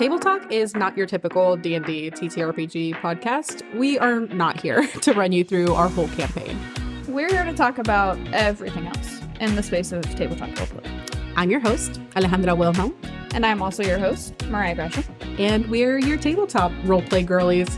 Table Talk is not your typical D&D TTRPG podcast. We are not here to run you through our whole campaign. We're here to talk about everything else in the space of tabletop roleplay. I'm your host, Alejandra Wilhelm. And I'm also your host, Mariah Gresham. And we're your tabletop roleplay girlies.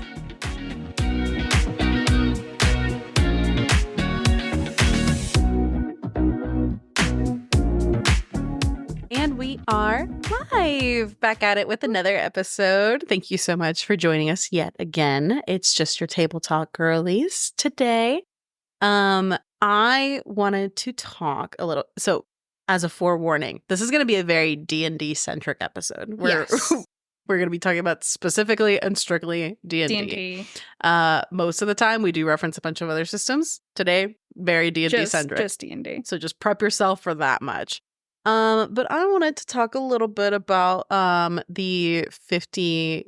And we are live, back at it with another episode. Thank you so much for joining us yet again. It's just your Table Talk girlies today. I wanted to talk a little. So, as a forewarning, this is going to be a very D&D centric episode. Yes. We're going to be talking about specifically and strictly D&D. D&D. Most of the time, we do reference a bunch of other systems. Today, very D&D centric. Just D&D. So just prep yourself for that much. But I wanted to talk a little bit about the 50th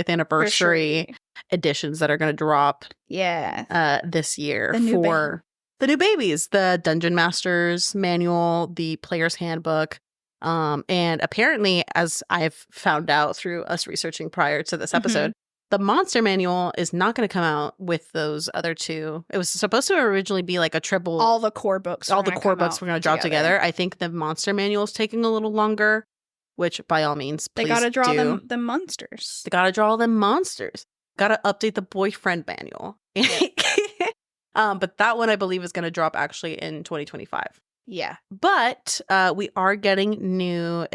anniversary editions that are going to drop this year for the new babies, the Dungeon Master's Manual, the Player's Handbook, and apparently, as I've found out through us researching prior to this episode, the Monster Manual is not going to come out with those other two. It was supposed to originally be like a triple. All the core books. All the core books were going to drop together. I think the Monster Manual is taking a little longer, which by all means, please They got to draw do. them monsters. They got to draw them monsters. Got to update the Boyfriend Manual. But that one I believe is going to drop actually in 2025. Yeah. But we are getting new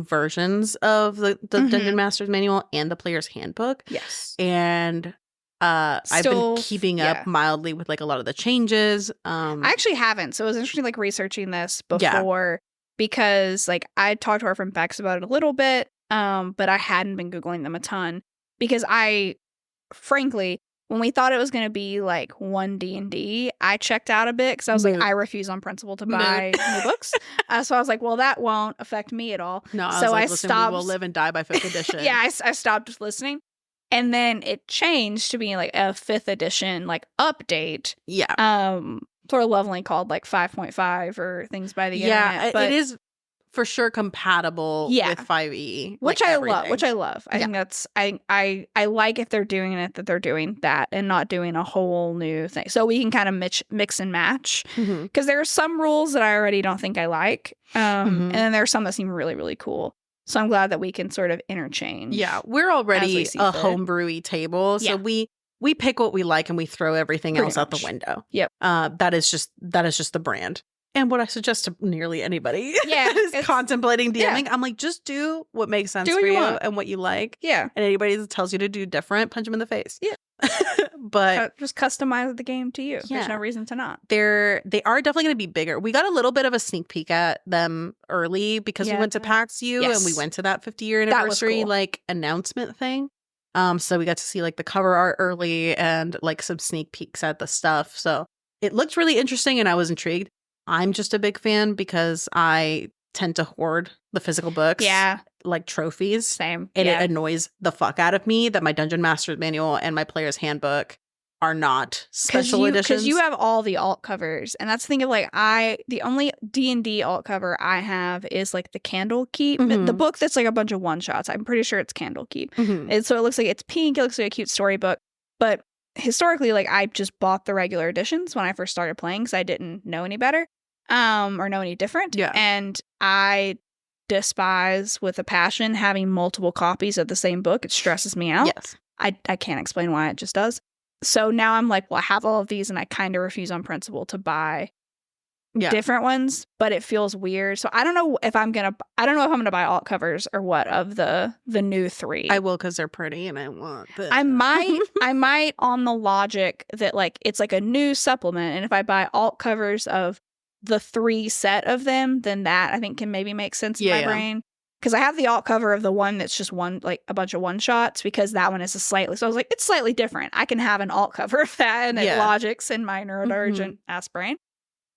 versions of the Dungeon Master's Manual and the Player's Handbook. Yes. And I've been keeping up mildly with like a lot of the changes. I actually haven't. So it was interesting like researching this before because like I talked to our friend Bex about it a little bit, but I hadn't been Googling them a ton because frankly, when we thought it was going to be like one D&D, I checked out a bit because I was like, I refuse on principle to buy new books. So I was like, well, that won't affect me at all. No, so I listen, stopped. We will live and die by 5th edition. I stopped listening. And then it changed to being like a 5th edition like update. Yeah. Sort of lovingly called like 5.5 or things by the internet. Yeah, but it is for sure compatible with 5e, which I love. I think that's I like if they're doing it that they're doing that and not doing a whole new thing. So we can kind of mix and match because there are some rules that I already don't think I like, and then there are some that seem really really cool. So I'm glad that we can sort of interchange. Yeah, we're already a homebrewy table, so we pick what we like and we throw everything else out the window. Yep. That is just the brand. And what I suggest to nearly anybody is contemplating DMing. I'm like, just do what makes sense for you and what you like. Yeah. And anybody that tells you to do different, punch them in the face. Yeah. But just customize the game to you. Yeah. There's no reason to not. They are definitely going to be bigger. We got a little bit of a sneak peek at them early because we went to PAX U and we went to that 50-year anniversary like announcement thing. So we got to see like the cover art early and like some sneak peeks at the stuff. So it looked really interesting and I was intrigued. I'm just a big fan because I tend to hoard the physical books. Yeah. Like trophies. Same. And it annoys the fuck out of me that my Dungeon Master's Manual and my Player's Handbook are not special editions. Because you have all the alt covers. And that's the thing of like, the only D&D alt cover I have is like the Candlekeep. The book that's like a bunch of one-shots. I'm pretty sure it's Candlekeep. And so it looks like it's pink. It looks like a cute storybook. But historically, like I just bought the regular editions when I first started playing because I didn't know any better or know any different. Yeah. And I despise with a passion having multiple copies of the same book. It stresses me out. Yes. I can't explain why, it just does. So now I'm like, well, I have all of these and I kind of refuse on principle to buy different ones, but it feels weird. So I don't know if I'm gonna buy alt covers or what of the new 3. I will because they're pretty and I want them. I might on the logic that like it's like a new supplement, and if I buy alt covers of the 3 set of them, then that I think can maybe make sense in my brain. Because I have the alt cover of the one that's just one, like a bunch of one shots, because that one is so I was like, it's slightly different. I can have an alt cover of that, and it logics in my neurodivergent ass brain.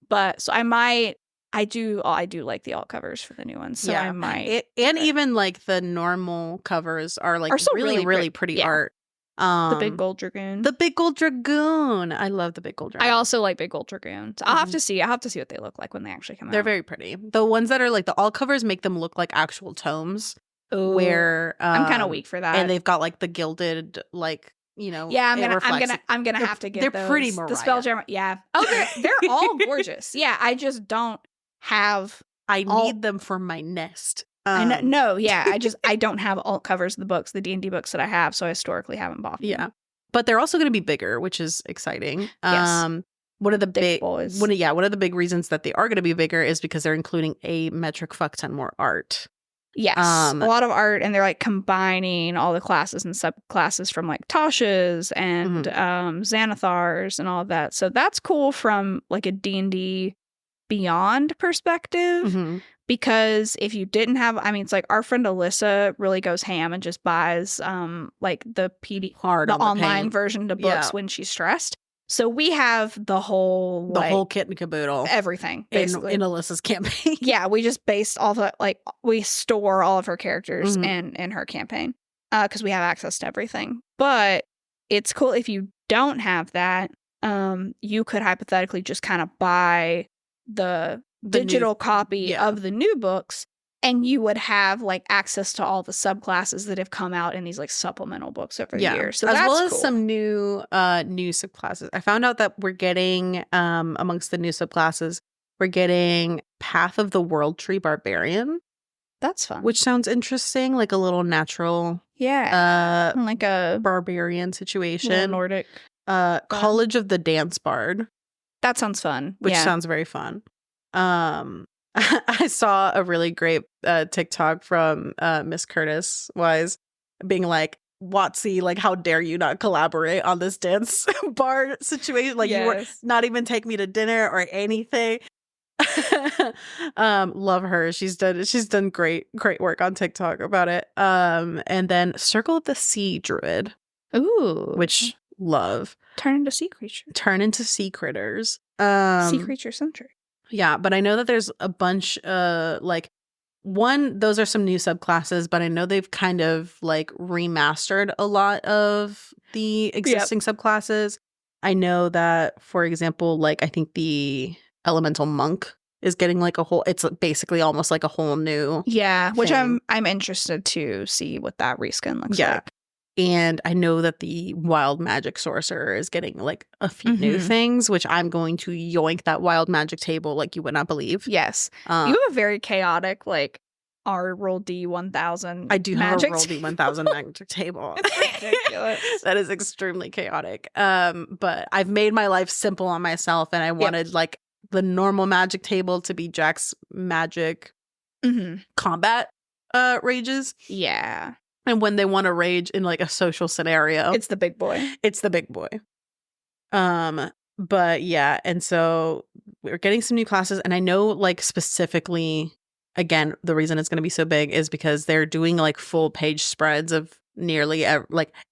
But so I do like the alt covers for the new ones. So I might. Even like the normal covers are like really pretty art. The Big Gold Dragoon. The Big Gold Dragoon. I love the Big Gold Dragoon. I also like Big Gold Dragoons. I'll have to see what they look like when they actually come out. They're very pretty. The ones that are like the alt covers make them look like actual tomes. Ooh, where I'm kind of weak for that. And they've got like the gilded, like, yeah, I'm gonna have to get they're those. Pretty Mariah. The Spelljammer, yeah. Oh, they're all gorgeous. Yeah, I just don't have. I need them for my nest. I know, no, yeah, I don't have alt covers of the books, the D&D books that I have, so I historically haven't bought them. Yeah, but they're also going to be bigger, which is exciting. Yes. One of the big one of the big reasons that they are going to be bigger is because they're including a metric fuck ton more art. Yes, a lot of art, and they're like combining all the classes and subclasses from like Tasha's and Xanathar's and all of that. So that's cool from like a D&D Beyond perspective, because if you didn't have, I mean, it's like our friend Alyssa really goes ham and just buys like the online version to books when she's stressed. So we have the whole kit and caboodle, everything basically in Alyssa's campaign. Yeah, we just based all the we store all of her characters in her campaign because we have access to everything. But it's cool if you don't have that. You could hypothetically just kind of buy the digital copy of the new books, and you would have like access to all the subclasses that have come out in these like supplemental books over the years. So as that's well as cool. some new subclasses. I found out that we're getting amongst the new subclasses, we're getting Path of the World Tree Barbarian. That's fun. Which sounds interesting, like a little natural, like a barbarian situation. Nordic. College of the Dance Bard. That sounds fun. Which sounds very fun. I saw a really great TikTok from Miss Curtis Wise being like, Watsy, like, how dare you not collaborate on this dance bar situation? Like, you were not even take me to dinner or anything. Love her. She's done great work on TikTok about it. And then Circle of the Sea Druid. Ooh. Which love. Turn into sea critters. Sea creature centric. Yeah, but I know that there's a bunch those are some new subclasses, but I know they've kind of like remastered a lot of the existing subclasses. I know that, for example, like I think the Elemental Monk is getting like it's basically almost like a whole new which I'm interested to see what that reskin looks like. And I know that the Wild Magic Sorcerer is getting like a few new things, which I'm going to yoink that Wild Magic table like you would not believe. Yes. You have a very chaotic like R roll D 1000. I do have a roll D 1000 magic table. It's ridiculous. That is extremely chaotic. But I've made my life simple on myself, and I wanted like the normal magic table to be Jack's magic combat rages. Yeah. And when they want to rage in like a social scenario, it's the big boy. But yeah, and so we're getting some new classes, and I know like specifically, again, the reason it's going to be so big is because they're doing like full page spreads of nearly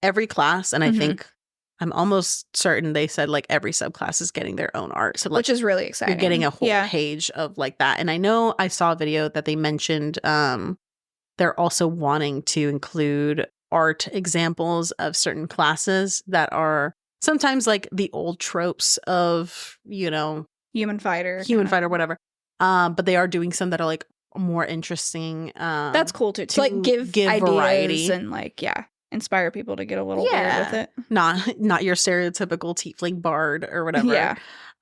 every class, and I think I'm almost certain they said like every subclass is getting their own art, so like, which is really exciting. You're getting a whole page of like that, and I know I saw a video that they mentioned. They're also wanting to include art examples of certain classes that are sometimes like the old tropes of, human fighter, whatever. But they are doing some that are like more interesting. That's cool too. To like give ideas variety and like, inspire people to get a little weird with it. Not your stereotypical tiefling bard or whatever. Yeah.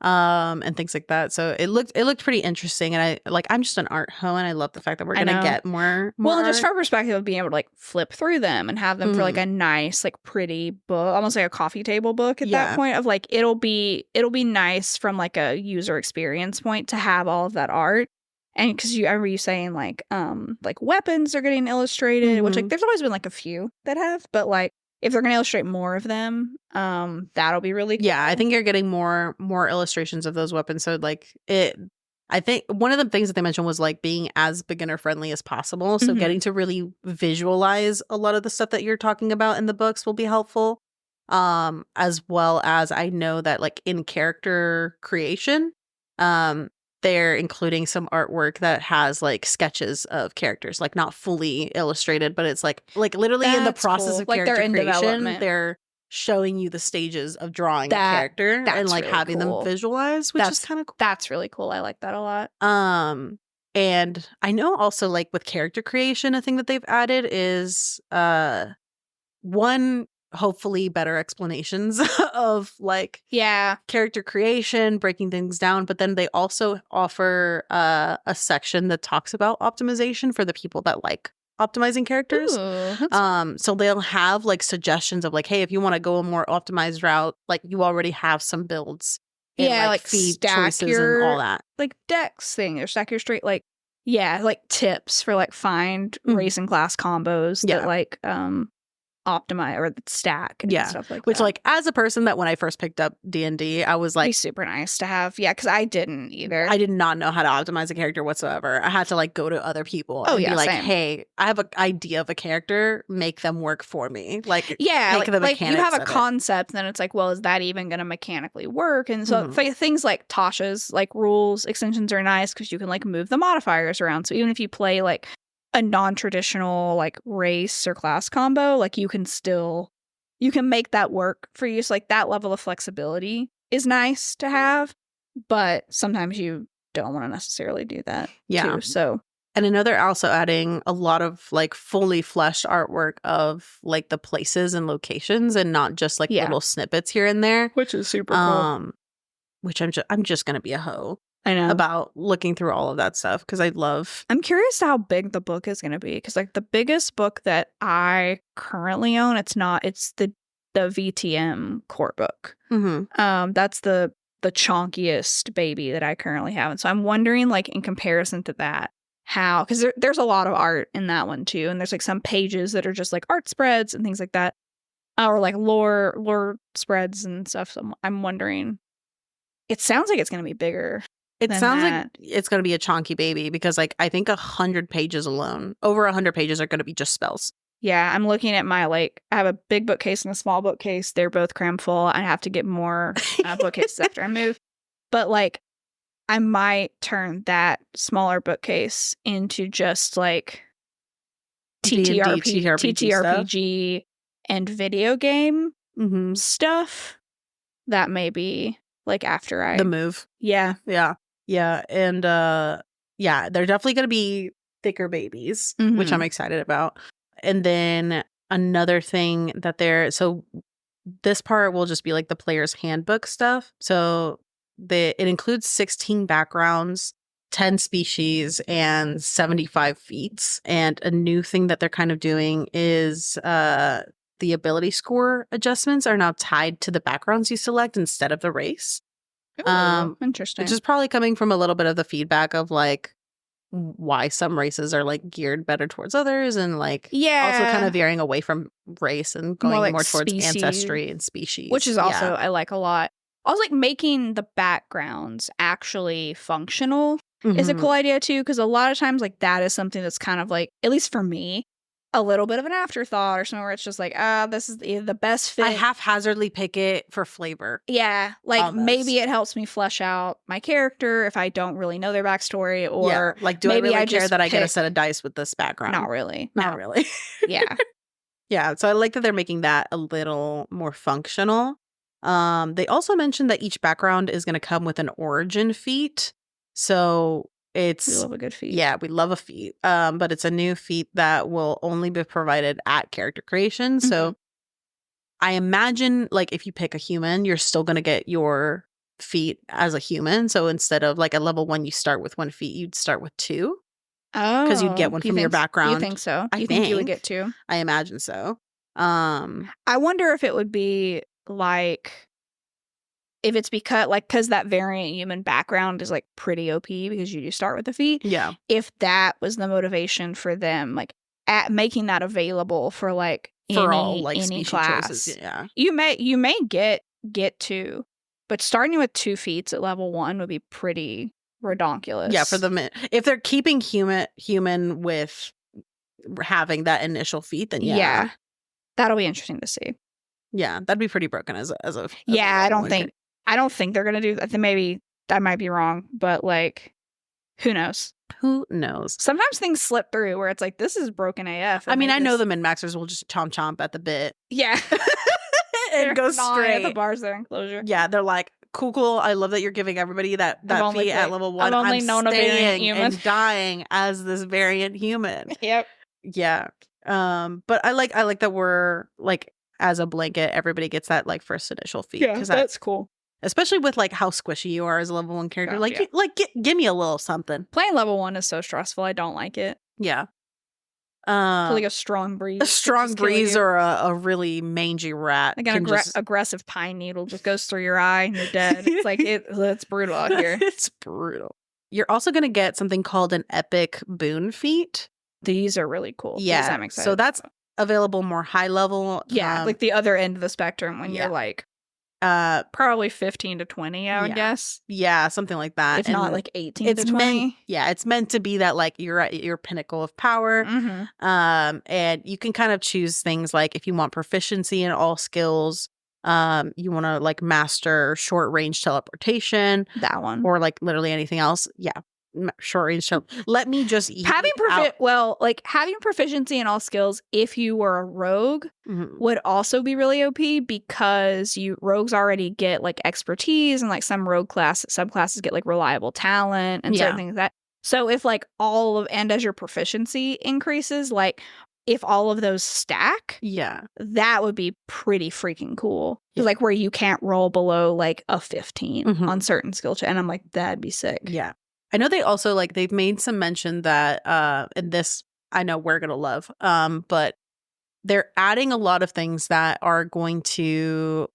And things like that. So it looked pretty interesting, and I'm just an art hoe, and I love the fact that we're gonna get more well, just from a perspective of being able to like flip through them and have them for like a nice, like pretty book, almost like a coffee table book at that point of like it'll be nice from like a user experience point to have all of that art. And because I remember you saying like weapons are getting illustrated, which like there's always been like a few that have, but like if they're going to illustrate more of them, that'll be really cool. Yeah, I think you're getting more illustrations of those weapons. So like I think one of the things that they mentioned was like being as beginner friendly as possible. So getting to really visualize a lot of the stuff that you're talking about in the books will be helpful. As well as I know that like in character creation, they're including some artwork that has like sketches of characters, like not fully illustrated, but it's like literally in the process of like character creation, they're showing you the stages of drawing a character and like really having them visualized, which is kind of cool. That's really cool. I like that a lot. And I know also like with character creation, a thing that they've added is one, hopefully better explanations of like character creation, breaking things down. But then they also offer a section that talks about optimization for the people that like optimizing characters. So they'll have like suggestions of like, hey, if you want to go a more optimized route, like you already have some builds. And, like feed choices and all that. Like dex thing or stack your straight like like tips for like find race and class combos that like optimize or stack and stuff like that. Which like as a person that when I first picked up D&D, I was like, be super nice to have. Yeah, because I didn't either. I did not know how to optimize a character whatsoever. I had to like go to other people and be like, hey, I have an idea of a character, make them work for me. Like make the mechanics you have a concept, then it's like, well, is that even going to mechanically work? And so things like Tasha's like rules extensions are nice because you can like move the modifiers around. So even if you play like a non-traditional like race or class combo, like you can make that work for you. So like that level of flexibility is nice to have, but sometimes you don't want to necessarily do that too. So and I know they're also adding a lot of like fully fleshed artwork of like the places and locations and not just like little snippets here and there, which is super cool. Which I'm just gonna be a hoe. I know about looking through all of that stuff because I'm curious how big the book is going to be because like the biggest book that I currently own, it's the VTM core book. That's the chonkiest baby that I currently have, and so I'm wondering like in comparison to that how because there's a lot of art in that one too, and there's like some pages that are just like art spreads and things like that, or like lore spreads and stuff. So I'm wondering. It sounds like it's going to be bigger. It sounds like it's going to be a chonky baby because, like, I think 100 pages alone, over 100 pages are going to be just spells. Yeah, I'm looking at my, like, I have a big bookcase and a small bookcase. They're both crammed full. I have to get more bookcases after I move. But, like, I might turn that smaller bookcase into just, like, TTRPG and video game stuff. That may be, like, after the move. Yeah. Yeah, and they're definitely going to be thicker babies, which I'm excited about. And then another thing that so this part will just be like the player's handbook stuff. So it includes 16 backgrounds, 10 species, and 75 feats. And a new thing that they're kind of doing is the ability score adjustments are now tied to the backgrounds you select instead of the race. Interesting. Which is probably coming from a little bit of the feedback of like why some races are like geared better towards others and like also kind of veering away from race and going more towards ancestry and species, which is also I like a lot. Also like making the backgrounds actually functional is a cool idea too, because a lot of times like that is something that's kind of like, at least for me, a little bit of an afterthought or something where it's just like, this is the best fit. I haphazardly pick it for flavor. Yeah. Like almost. Maybe it helps me flesh out my character if I don't really know their backstory or like, do maybe I really care that I get a set of dice with this background? Not really. Not really. Yeah. Yeah. So I like that they're making that a little more functional. They also mentioned that each background is going to come with an origin feat. So we love a good feat. Yeah, we love a feat. But it's a new feat that will only be provided at character creation. So I imagine like if you pick a human, you're still going to get your feat as a human. So instead of like a level 1, you start with 1 feat, you'd start with 2. Oh, because you'd get one from your background. You think so? I think you would get 2? I imagine so. I wonder if it would be like, if it's because that variant human background is like pretty OP because you do start with the feat. Yeah. If that was the motivation for them, like at making that available for like any class, choices, yeah. You may get 2, but starting with 2 feats at level 1 would be pretty redonkulous. Yeah, for them, if they're keeping human with having that initial feat, then yeah, that'll be interesting to see. Yeah, that'd be pretty broken as a I don't think they're gonna do that. Maybe I might be wrong, but like, who knows? Who knows? Sometimes things slip through where it's like, this is broken AF. I mean, I know the min-maxers will just chomp at the bit. Yeah. And go straight at the bars there in closure. Yeah, they're like, cool. I love that you're giving everybody that feat at level 1. I've only known a variant human and dying as this variant human. Yep. Yeah. But I like that we're like, as a blanket, everybody gets that like first initial feat. Yeah, that's cool. Especially with like how squishy you are as a level 1 character. Give me a little something. Playing level 1 is so stressful. I don't like it. Yeah. Like a strong breeze. A strong breeze or a really mangy rat. Like an aggressive pine needle just goes through your eye and you're dead. It's like, it's brutal out here. It's brutal. You're also going to get something called an epic boon feat. These are really cool. Yeah. I'm excited so that's available more high level. Yeah. Like the other end of the spectrum when you're like, probably 15 to 20, I would guess. Yeah, something like that. If not like 18 to 20. It's meant to be that like you're at your pinnacle of power. And you can kind of choose things like if you want proficiency in all skills, you want to like master short range teleportation. That one. Or like literally anything else. Yeah. Short range. Let me just having proficiency in all skills if you were a rogue would also be really OP because rogues already get like expertise and like some rogue subclasses get like reliable talent and certain things like that. So if like and as your proficiency increases, like if all of those stack, that would be pretty freaking cool. Like where you can't roll below like a 15 on certain skill check, and I'm like, that'd be sick. Yeah. I know they also like they've made some mention that and this I know we're gonna love, but they're adding a lot of things that are going to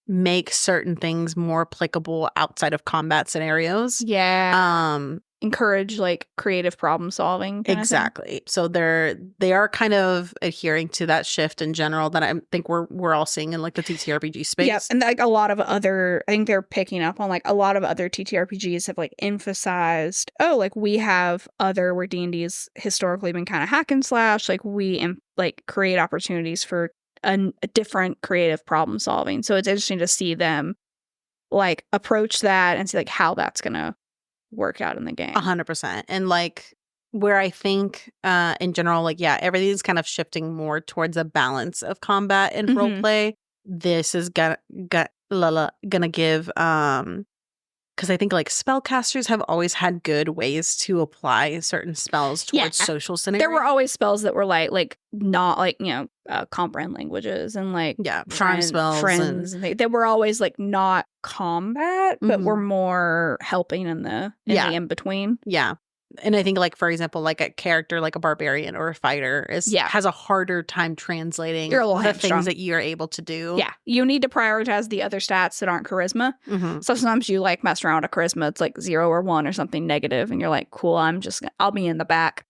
make certain things more applicable outside of combat scenarios. Yeah. Encourage like creative problem solving. Exactly. So they are kind of adhering to that shift in general that I think we're all seeing in like the TTRPG space. Yeah, and like a lot of I think they're picking up on like a lot of other TTRPGs have like emphasized, like we have where D&D's historically been kind of hack and slash, like we like create opportunities for a different creative problem solving. So it's interesting to see them like approach that and see like how that's gonna work out in the game. 100%. And like where I think in general, like everything's kind of shifting more towards a balance of combat and role play. This is gonna give because I think like spellcasters have always had good ways to apply certain spells towards social scenarios. There were always spells that were like not like, comprehend languages and like charm spells friends and they were always like not combat but were more helping in the in between. Yeah. And I think like for example like a character like a barbarian or a fighter has a harder time translating the things that you're able to do. Yeah. You need to prioritize the other stats that aren't charisma. So sometimes you like mess around with charisma, it's like 0 or 1 or something negative and you're like, cool, I'll be in the back.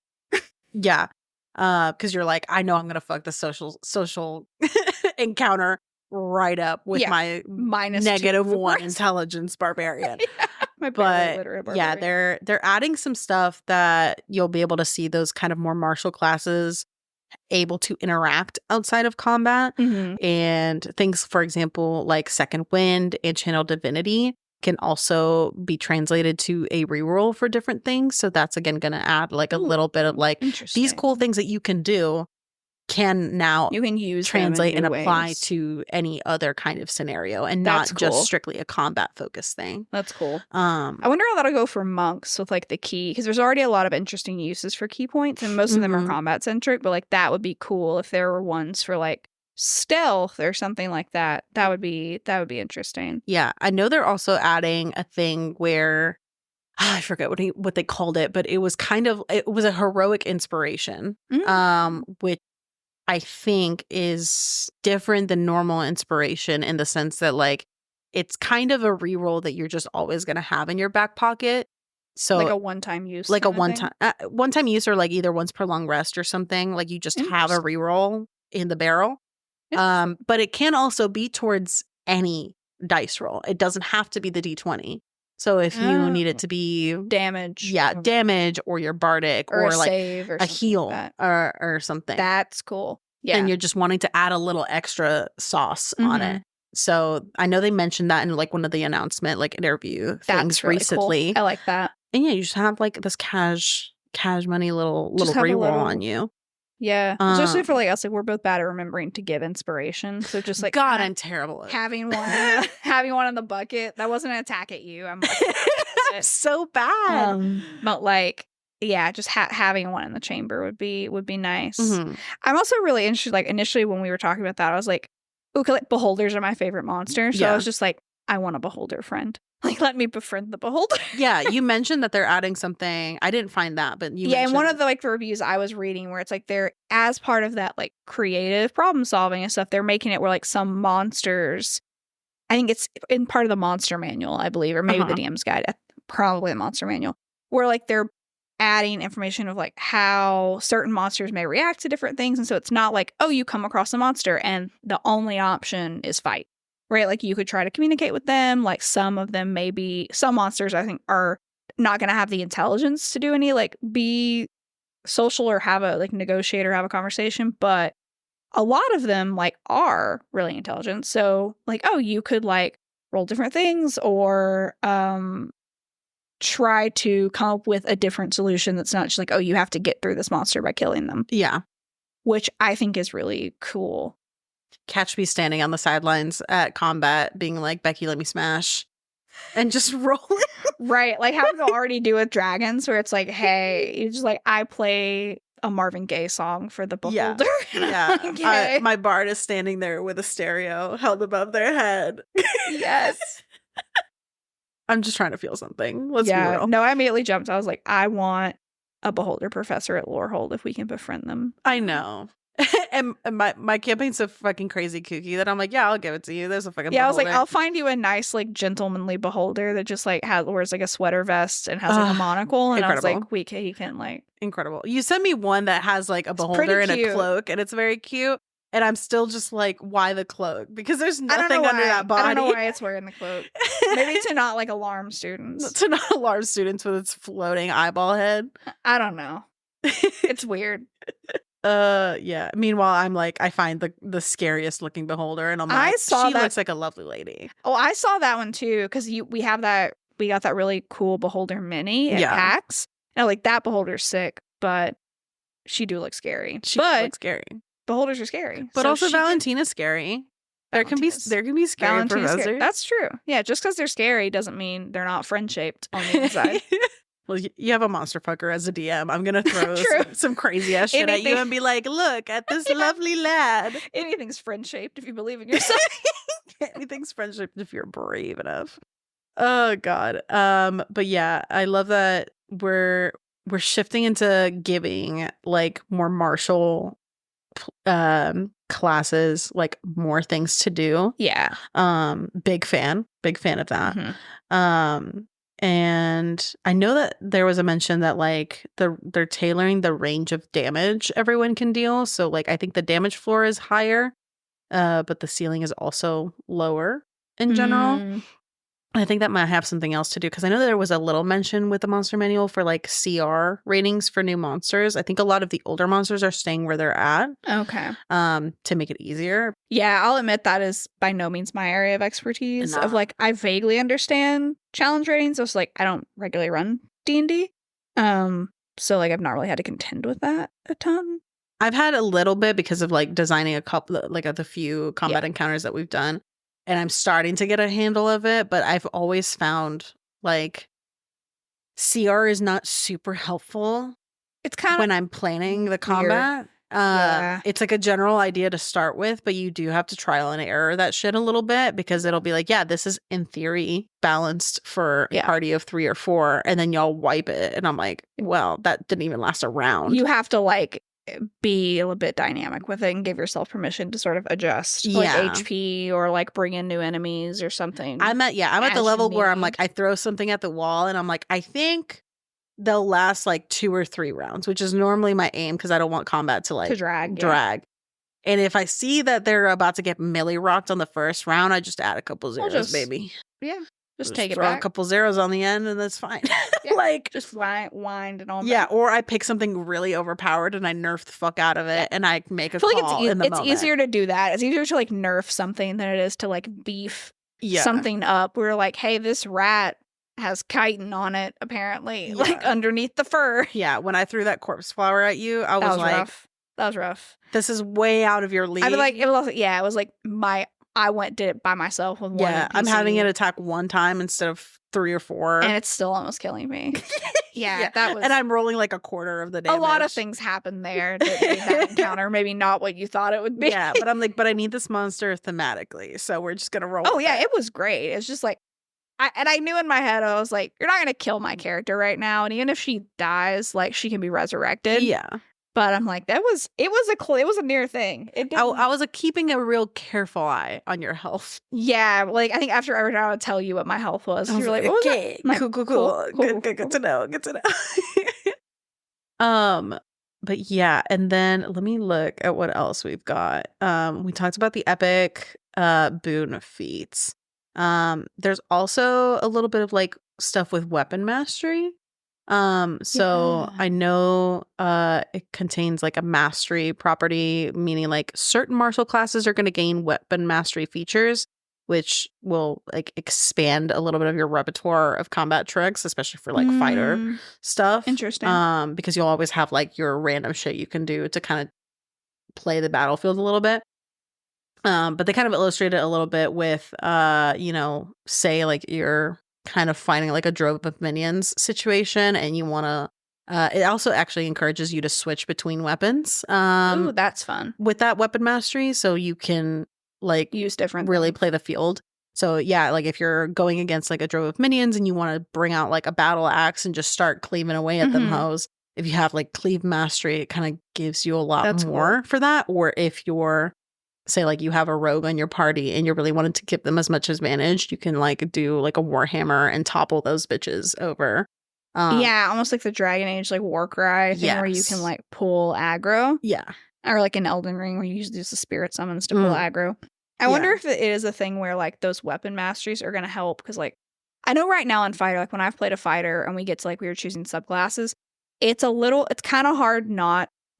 Yeah. Because you're like, I know I'm gonna fuck the social encounter right up with my minus -1 intelligence barbarian. But they're adding some stuff that you'll be able to see those kind of more martial classes able to interact outside of combat, and things, for example, like Second Wind and Channel Divinity can also be translated to a reroll for different things. So that's again going to add like a little bit of like these cool things that you can do can now you can use translate and apply to any other kind of scenario and not just strictly a combat focused thing. That's cool. I wonder how that'll go for monks with like the key, because there's already a lot of interesting uses for key points and most of them are combat centric, but like that would be cool if there were ones for like stealth or something like that. That would be interesting. Yeah, I know they're also adding a thing where I forget what they called it, but it was a heroic inspiration, which I think is different than normal inspiration in the sense that like it's kind of a reroll that you're just always going to have in your back pocket. So like a one-time use, like a one-time use, or like either once per long rest or something. Like you just have a reroll in the barrel. But it can also be towards any dice roll. It doesn't have to be the D20. So if you need it to be damage, damage or your bardic or like save or a heal like or something. That's cool. Yeah. And you're just wanting to add a little extra sauce on it. So I know they mentioned that in like one of the announcement like interview things really recently. Cool. I like that. And you just have like this cash money little reroll on you. Yeah. Especially for like us, like we're both bad at remembering to give inspiration. So just like God, I'm terrible at having one in the bucket. That wasn't an attack at you. I'm so bad. But like, yeah, just having one in the chamber would be nice. Mm-hmm. I'm also really interested. Like initially when we were talking about that, I was like, ooh, like beholders are my favorite monster. So I was just like, I want a beholder friend. Like, let me befriend the beholder. Yeah, you mentioned that they're adding something. I didn't find that, but you and one of the like the reviews I was reading where it's like they're as part of that like creative problem solving and stuff, they're making it where like some monsters, I think it's in part of the monster manual, I believe, or maybe the DM's guide, probably the monster manual, where like they're adding information of like how certain monsters may react to different things. And so it's not like, oh, you come across a monster and the only option is fight. Right? Like you could try to communicate with them. Like some of them some monsters I think are not going to have the intelligence to do any like be social or have a like negotiate or have a conversation. But a lot of them like are really intelligent. So like, oh, you could like roll different things or try to come up with a different solution that's not just like, oh, you have to get through this monster by killing them. Yeah. Which I think is really cool. Catch me standing on the sidelines at combat being like, Becky, let me smash. And just roll it. Right. Like how we already do with dragons where it's like, hey, you just like, I play a Marvin Gaye song for the beholder. Yeah. Like, my bard is standing there with a stereo held above their head. Yes. I'm just trying to feel something. Let's be real. No, I immediately jumped. I was like, I want a beholder professor at Lorehold if we can befriend them. I know. And my campaign's so fucking crazy kooky that I'm like, yeah, I'll give it to you. There's a fucking beholder. I was like, I'll find you a nice like gentlemanly beholder that just like wears like a sweater vest and has like a monocle. And incredible. I was like, he can like incredible. You sent me one that has like a beholder and a cloak, and it's very cute. And I'm still just like, why the cloak? Because there's nothing under that body. I don't know why it's wearing the cloak. Maybe to not like alarm students. To not alarm students with its floating eyeball head. I don't know. It's weird. Yeah. Meanwhile, I'm like, I find the scariest looking beholder, and I'm like, she looks like a lovely lady. Oh, I saw that one too, because we got that really cool beholder mini at PAX. And like that beholder's sick, but she do look scary. She looks scary. Beholders are scary. But so also Valentina's scary. There can be scary professors. Scary. That's true. Yeah, just because they're scary doesn't mean they're not friend shaped on the inside. Well, you have a monster fucker as a DM. I'm going to throw some crazy ass shit at you and be like, look at this lovely lad. Anything's friend-shaped if you believe in yourself. Anything's friend-shaped if you're brave enough. Oh, God. But yeah, I love that we're shifting into giving like more martial classes like more things to do. Yeah. Big fan of that. Mm-hmm. And I know that there was a mention that like they're tailoring the range of damage everyone can deal. So like I think the damage floor is higher, but the ceiling is also lower in general. I think that might have something else to do because I know there was a little mention with the monster manual for like CR ratings for new monsters. I think a lot of the older monsters are staying where they're at. Okay. To make it easier. Yeah, I'll admit that is by no means my area of expertise. Of like, I vaguely understand challenge ratings. So it's like I don't regularly run D&D. So like I've not really had to contend with that a ton. I've had a little bit because of like designing a couple like of the few combat encounters that we've done. And I'm starting to get a handle of it, but I've always found like CR is not super helpful. It's kind of when I'm planning the combat. It's like a general idea to start with, but you do have to trial and error that shit a little bit because it'll be like, yeah, this is in theory balanced for a party of 3 or 4, and then y'all wipe it. And I'm like, well, that didn't even last a round. You have to like be a little bit dynamic with it and give yourself permission to sort of adjust like HP or like bring in new enemies or something. I'm at the level where I'm like, I throw something at the wall and I'm like, I think they'll last like 2 or 3 rounds, which is normally my aim because I don't want combat to like drag. And if I see that they're about to get melee rocked on the first round, I just add a couple zeros, baby. Yeah. Just take it throw back. A couple zeros on the end and that's fine. Like just wind and all that. Yeah, or I pick something really overpowered and I nerf the fuck out of it and I make a call in the moment. It's easier to do that. It's easier to like nerf something than it is to like beef something up. We're like, hey, this rat has chitin on it, apparently, like underneath the fur. Yeah, when I threw that corpse flower at you, I was like, rough. rough. This is way out of your league. I'd be like, it was like did it by myself with one NPC. I'm having it attack one time instead of 3 or 4. And it's still almost killing me. Yeah, that was... And I'm rolling like a quarter of the damage. A lot of things happened there that made that encounter maybe not what you thought it would be. Yeah, but I'm like, but I need this monster thematically, so we're just going to roll with it. It was great. It's just like, I knew in my head, I was like, you're not going to kill my character right now. And even if she dies, like, she can be resurrected. Yeah. But I'm like, it was a near thing. I was keeping a real careful eye on your health. Yeah, like I think after every time I would tell you what my health was, you were like, okay, like, cool. Good to know. Good to know. But yeah, and then let me look at what else we've got. We talked about the epic boon feats. There's also a little bit of like stuff with weapon mastery. I know it contains like a mastery property, meaning like certain martial classes are going to gain weapon mastery features, which will like expand a little bit of your repertoire of combat tricks, especially for like fighter stuff. Interesting. Because you'll always have like your random shit you can do to kind of play the battlefield a little bit. But they kind of illustrate it a little bit with say like you're kind of fighting like a drove of minions situation and you want to it also actually encourages you to switch between weapons. Ooh, that's fun. With that weapon mastery, so you can like use different really play the field. So yeah, like if you're going against like a drove of minions and you want to bring out like a battle axe and just start cleaving away at them hoes, if you have like cleave mastery, it kind of gives you a lot more for that. Or if you're say like you have a rogue on your party and you're really wanting to give them as much advantage, you can like do like a warhammer and topple those bitches over. Almost like the Dragon Age like Warcry thing where you can like pull aggro. Yeah. Or like in Elden Ring where you use the spirit summons to pull aggro. I wonder if it is a thing where like those weapon masteries are going to help because like I know right now in fighter, like when I've played a fighter and we get to like we were choosing subclasses, it's kind of hard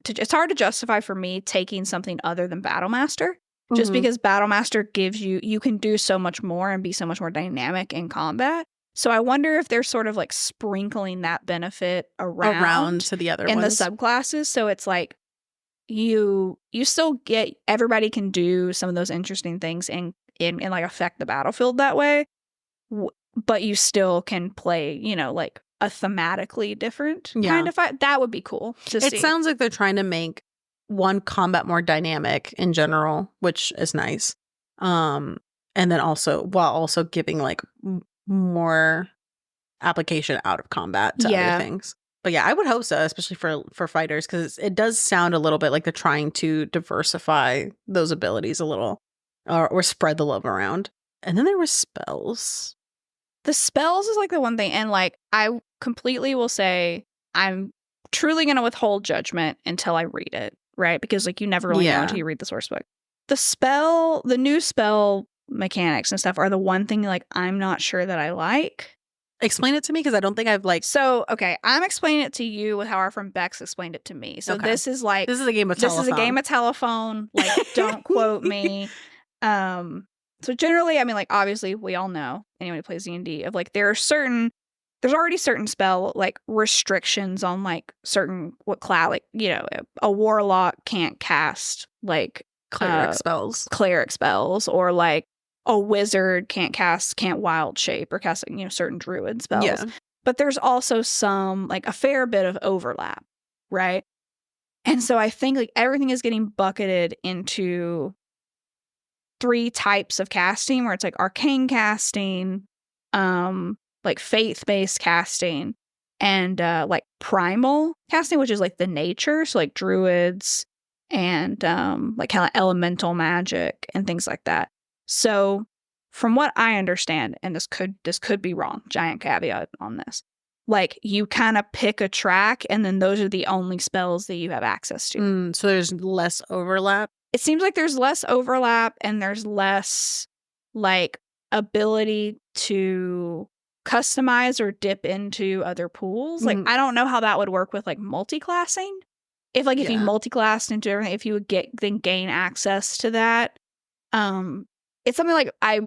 it's hard to justify for me taking something other than Battlemaster. Just because Battlemaster gives you can do so much more and be so much more dynamic in combat. So I wonder if they're sort of like sprinkling that benefit around to the other in ones. The subclasses. So it's like you still get everybody can do some of those interesting things and like affect the battlefield that way, but you still can play like a thematically different kind of fight. That would be cool to see. It sounds like they're trying to make one combat more dynamic in general, which is nice. And then also while also giving like more application out of combat to other things. But yeah, I would hope so, especially for fighters, because it does sound a little bit like they're trying to diversify those abilities a little or spread the love around. And then there were spells. The spells is like the one thing, and like I completely will say I'm truly going to withhold judgment until I read it. Right? Because like you never really know until you read the source book. The new spell mechanics and stuff are the one thing like I'm not sure that I like. Explain it to me because I don't think I've like. So, okay, I'm explaining it to you with how our friend Bex explained it to me. So this is like. This is a game of telephone. This is a game of telephone. Like, don't quote me. So generally, I mean, like, obviously we all know, anyone who plays D&D, of like there's already certain spell like restrictions on like certain class, like a warlock can't cast like cleric spells, or like a wizard can't wild shape or cast certain druid spells. Yeah. But there's also some like a fair bit of overlap, right? And so I think like everything is getting bucketed into 3 types of casting, where it's like arcane casting, like faith-based casting, and like primal casting, which is like the nature, so like druids and like kind of elemental magic and things like that. So from what I understand, and this could be wrong, giant caveat on this, like you kind of pick a track and then those are the only spells that you have access to. So there's less overlap? It seems like there's less overlap and there's less like ability to customize or dip into other pools. Like I don't know how that would work with like multi-classing. If you multi-classed into everything, if you would gain access to that. It's something like I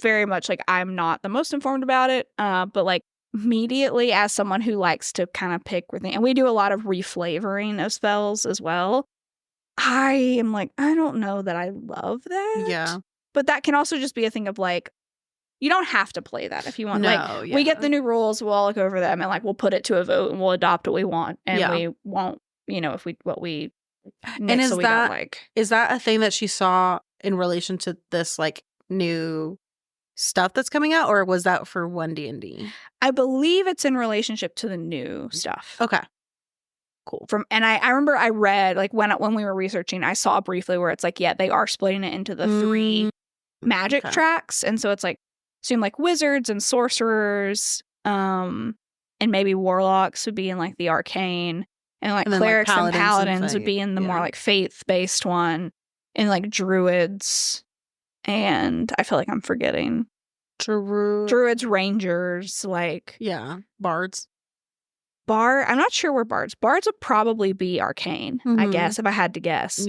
very much like I'm not the most informed about it. But like immediately as someone who likes to kind of pick with and we do a lot of reflavoring of spells as well. I am like, I don't know that I love that. Yeah. But that can also just be a thing of like, you don't have to play that if you want. We get the new rules, we'll all look over them and like we'll put it to a vote and we'll adopt what we want. And we won't, if we and is that a thing that she saw in relation to this like new stuff that's coming out, or was that for one D&D? I believe it's in relationship to the new stuff. Okay. Cool. And I remember I read like when we were researching, I saw briefly where it's like, they are splitting it into the 3 magic tracks. And so it's like assume like wizards and sorcerers, and maybe warlocks would be in like the arcane, and like clerics and paladins would be in the more like faith-based one, and like druids, and I feel like I'm forgetting druids, rangers, like bards. I'm not sure where bards would probably be arcane, I guess, if I had to guess.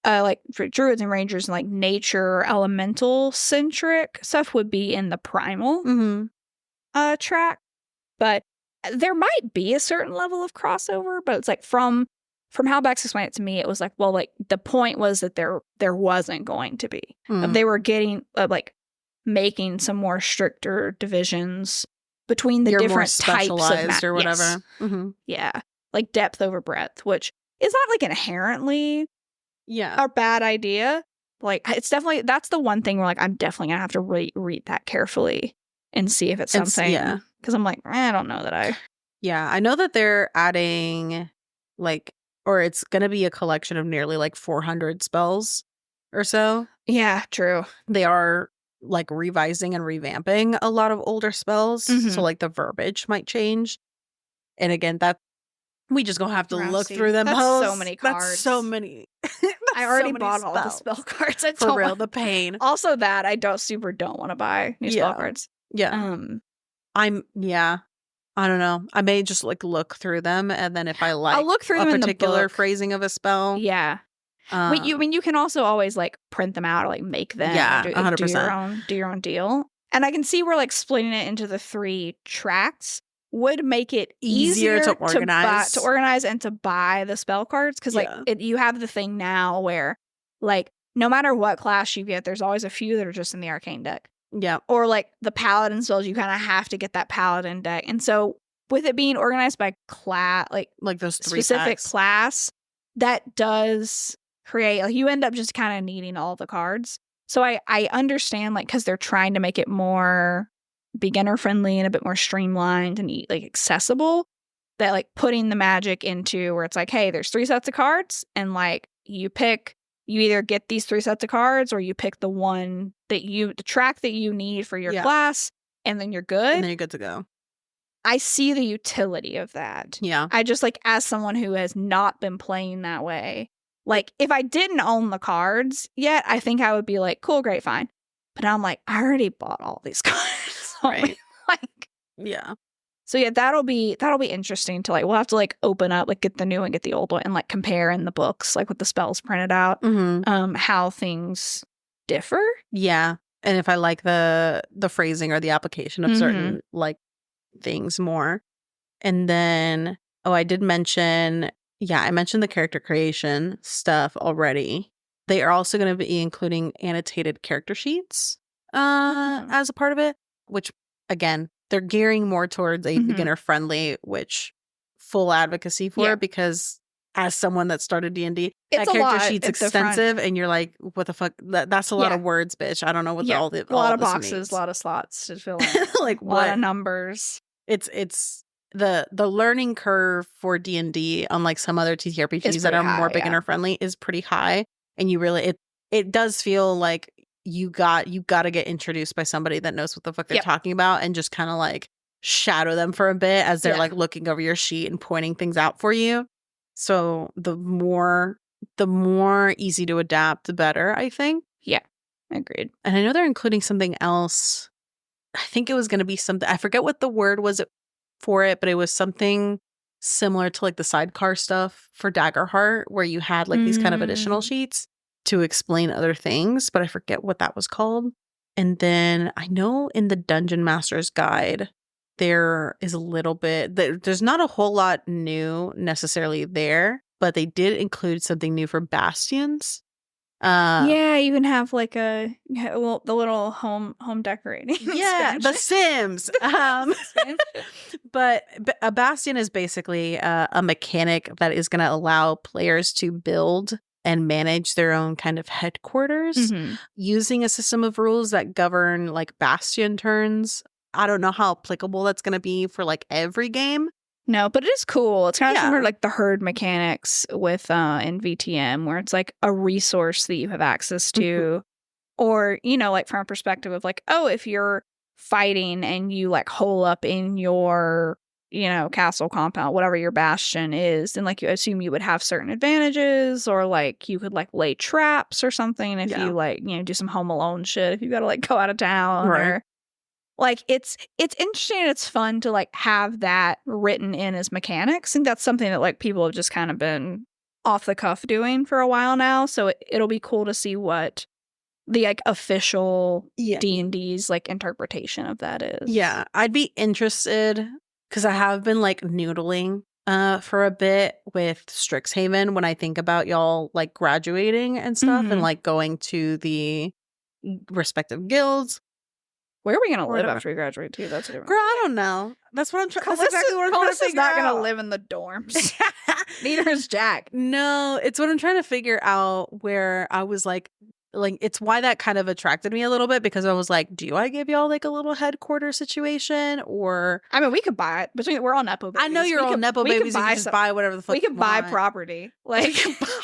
Like for druids and rangers and like nature elemental centric stuff would be in the primal track. But there might be a certain level of crossover, but it's like from how Bex explained it to me, it was like, well, like the point was that there wasn't going to be. They were getting like making some more stricter divisions between the different types of or whatever. Yeah, like depth over breadth, which is not like inherently a bad idea. Like it's definitely, that's the one thing where like I'm definitely gonna have to read that carefully and see if it's something. Because I'm like, I don't know that I know that they're adding like, or it's gonna be a collection of nearly like 400 spells or so. Yeah, true. They are like revising and revamping a lot of older spells, so like the verbiage might change. And again, that we just gonna have to look through them. That's so many cards. That's so many. I already bought all the spell cards. For real, the pain. Also, that I don't want to buy new spell cards. I don't know. I may just like look through them, and then if I like I'll look through them a particular phrasing of a spell. You can also always like print them out or like make them. 100%. Do your own deal. And I can see where like splitting it into the 3 tracks would make it easier to organize and to buy the spell cards, because like you have the thing now where like no matter what class you get, there's always a few that are just in the arcane deck. Or like the paladin spells, you kind of have to get that paladin deck. And so with it being organized by class, like those 3 specific packs. class, that does create like you end up just kind of needing all the cards. So I understand, like, because they're trying to make it more beginner friendly and a bit more streamlined and like accessible, that like putting the magic into where it's like, hey, there's 3 sets of cards, and like you either get these 3 sets of cards or you pick the track that you need for your class, and then you're good. And then you're good to go. I see the utility of that. I just like, as someone who has not been playing that way, like if I didn't own the cards yet, I think I would be like, cool, great, fine. But I'm like, I already bought all these cards. Right. So yeah, that'll be interesting to like, we'll have to like open up, like get the new and get the old one and like compare in the books, like with the spells printed out, how things differ. And if I like the phrasing or the application of certain like things more. And then I did mention I mentioned the character creation stuff already. They are also going to be including annotated character sheets as a part of it, which again, they're gearing more towards a beginner friendly, which full advocacy for, because as someone that started D&D, that character sheet's extensive and you're like, what the fuck? That's a lot of words, bitch. I don't know what all a lot of boxes, means. A lot of slots to fill in. Like a lot of numbers. It's the learning curve for D&D, unlike some other TTRPGs that are more beginner friendly, is pretty high. And you really it does feel like you got to get introduced by somebody that knows what the fuck they're talking about, and just kind of like shadow them for a bit as they're like looking over your sheet and pointing things out for you. So the more easy to adapt, the better, I think. Yeah, agreed. And I know they're including something else. I think it was going to be something, I forget what the word was for it, but it was something similar to like the sidecar stuff for Daggerheart, where you had like these kind of additional sheets to explain other things, but I forget what that was called. And then I know in the Dungeon Master's Guide, there is a little bit, there's not a whole lot new necessarily there, but they did include something new for bastions. Yeah, you can have like the little home decorating. Yeah, The Sims. But a bastion is basically a mechanic that is going to allow players to build and manage their own kind of headquarters using a system of rules that govern like bastion turns. I don't know how applicable that's going to be for like every game. No, but it is cool. It's kind of similar to like the herd mechanics with in VTM, where it's like a resource that you have access to. Or, you know, like from a perspective of like, oh, if you're fighting and you like hole up in your, you know, castle compound, whatever your bastion is, then like you assume you would have certain advantages, or like you could like lay traps or something if you like, you know, do some Home Alone shit if you gotta like go out of town. Or like it's interesting and it's fun to like have that written in as mechanics. I think that's something that like people have just kind of been off the cuff doing for a while now. So it'll be cool to see what the like official D&D's like interpretation of that is. Yeah, I'd be interested because I have been like noodling for a bit with Strixhaven when I think about y'all like graduating and stuff and like going to the respective guilds. Where are we gonna live after we graduate too? That's a different. Girl, I don't know. That's what I'm trying. That's exactly what I'm trying to figure out. Not gonna live in the dorms. Neither is Jack. No, it's what I'm trying to figure out. Where I was like it's why that kind of attracted me a little bit, because I was like, do I give y'all like a little headquarter situation? Or I mean, we could buy it. We're all nepo babies. I know you're all nepo babies. You can just buy whatever the fuck we could buy property. Like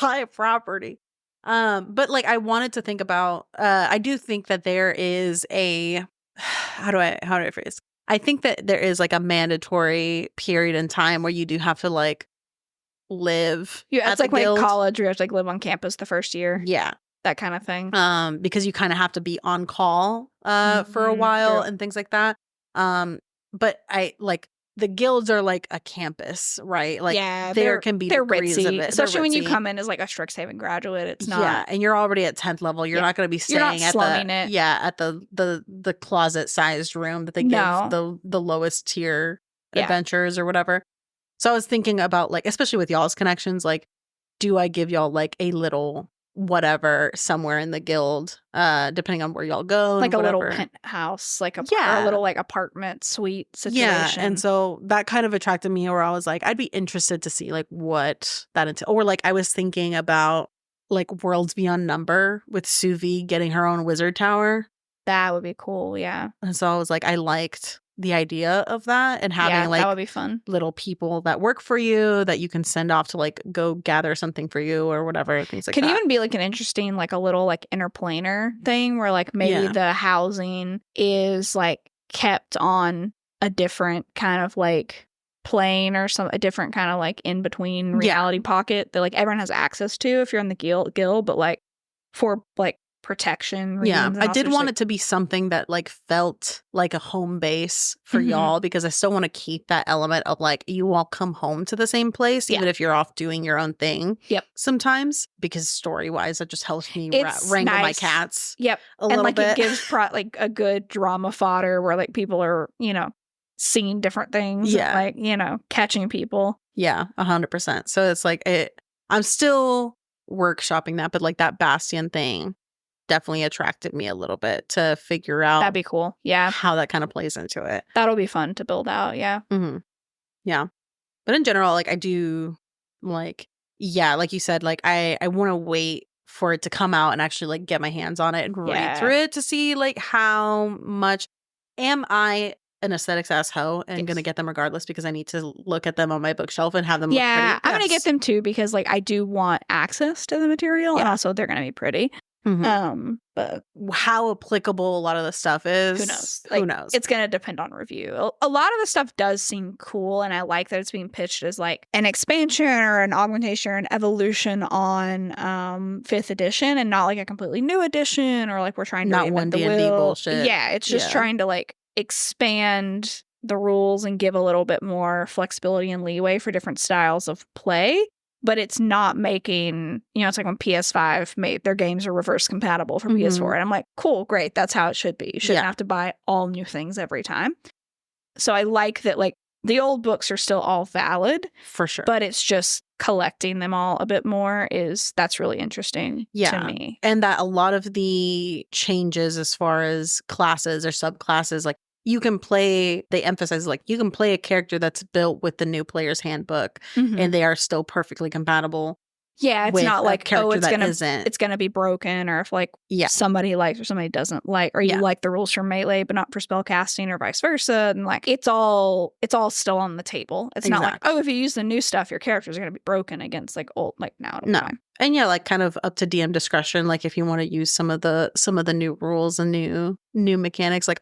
buy a property. But like I wanted to think about. I do think that there is a how do I phrase? I think that there is like a mandatory period in time where you do have to like live. Yeah, it's like college where you have to like live on campus the first year. Yeah. That kind of thing. Because you kind of have to be on call for a while and things like that. But I like the guilds are like a campus, right? Like there can be degrees of it. Especially when you come in as like a Strixhaven graduate. It's not. Yeah, and you're already at 10th level. You're not going to be staying at the closet sized room that they give the lowest tier adventurers or whatever. So I was thinking about like, especially with y'all's connections, like, do I give y'all like a little whatever somewhere in the guild, depending on where y'all go, like a little penthouse, like a little like apartment suite situation. Yeah, and so that kind of attracted me, where I was like, I'd be interested to see like what that entails. Or like I was thinking about like Worlds Beyond Number with Suvi getting her own wizard tower. That would be cool. Yeah, and so I was like, I liked the idea of that, and having like that would be fun. Little people that work for you that you can send off to like go gather something for you or whatever, things like that. Could even be like an interesting like a little like interplanar thing where like maybe the housing is like kept on a different kind of like plane, or a different kind of like in between reality pocket that like everyone has access to if you're in the guild, but like for like protection reasons. I did want it to be something that like felt like a home base for y'all, because I still want to keep that element of like you all come home to the same place, even if you're off doing your own thing. Sometimes, because story wise that just helps me wrangle my cats. A little like bit. It gives like a good drama fodder where like people are, you know, seeing different things and, like, you know, catching people. 100%. So it's like I'm still workshopping that, but like that bastion thing definitely attracted me a little bit to figure out. That'd be cool. How that kind of plays into it. That'll be fun to build out. But in general, like I do like, like you said, like I want to wait for it to come out and actually like get my hands on it and read through it to see like how much am I an aesthetics ass hoe and gonna get them regardless, because I need to look at them on my bookshelf and have them look pretty. I'm gonna get them too, because like I do want access to the material and also they're gonna be pretty. But how applicable a lot of the stuff is, who knows? Who knows? It's going to depend on review. A lot of the stuff does seem cool, and I like that it's being pitched as like an expansion or an augmentation or an evolution on 5th edition, and not like a completely new edition, or like we're trying to reinvent the wheel. Bullshit. Yeah, it's just trying to like expand the rules and give a little bit more flexibility and leeway for different styles of play. But it's not making, you know, it's like when PS5 made their games are reverse compatible for PS4. And I'm like, cool, great. That's how it should be. You shouldn't have to buy all new things every time. So I like that, like, the old books are still all valid. For sure. But it's just collecting them all a bit more that's really interesting to me. And that a lot of the changes as far as classes or subclasses, like you can play, they emphasize like you can play a character that's built with the new player's handbook and they are still perfectly compatible. Yeah, it's not like, it's gonna be broken, or if like somebody likes or somebody doesn't like, or you like the rules for melee but not for spell casting, or vice versa. And like it's all still on the table. It's not like, oh, if you use the new stuff, your characters are gonna be broken against like old, like now. No. And like kind of up to DM discretion. Like if you want to use some of the new rules and new mechanics, like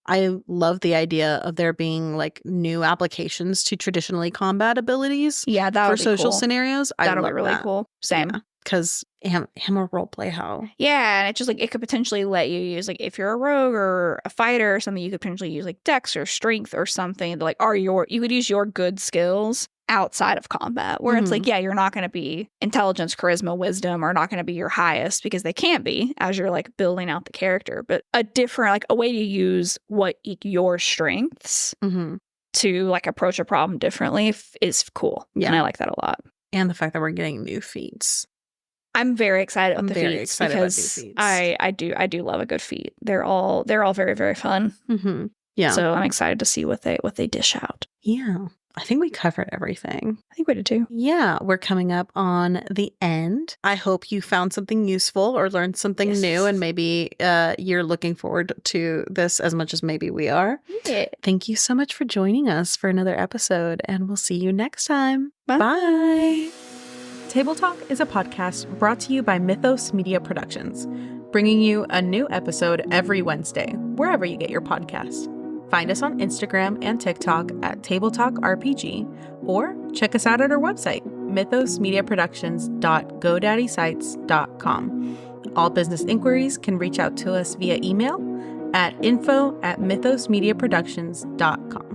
I love the idea of there being like new applications to traditionally combat abilities. Yeah, that would for social cool. scenarios. That'll be really cool. Same. Because I'm a role play hoe. Yeah, and it's just like it could potentially let you use like if you're a rogue or a fighter or something, you could potentially use like dex or strength or something to like you could use your good skills outside of combat, where it's like, yeah, you're not going to be intelligence, charisma, wisdom are not going to be your highest because they can't be as you're like building out the character, but a different, like a way to use your strengths to like approach a problem differently is cool. Yeah. And I like that a lot. And the fact that we're getting new feats. I'm very excited about the feats because I do love a good feat. They're all very, very fun. Yeah. So I'm excited to see what they dish out. Yeah. I think we covered everything. I think we did too. Yeah, we're coming up on the end. I hope you found something useful or learned something new, and maybe you're looking forward to this as much as maybe we are. Yeah. Thank you so much for joining us for another episode, and we'll see you next time. Bye. Bye. Table Talk is a podcast brought to you by Mythos Media Productions, bringing you a new episode every Wednesday, wherever you get your podcasts. Find us on Instagram and TikTok at Table Talk RPG, or check us out at our website, mythosmediaproductions.godaddyscites.com. All business inquiries can reach out to us via email at info@mythosmediaproductions.com.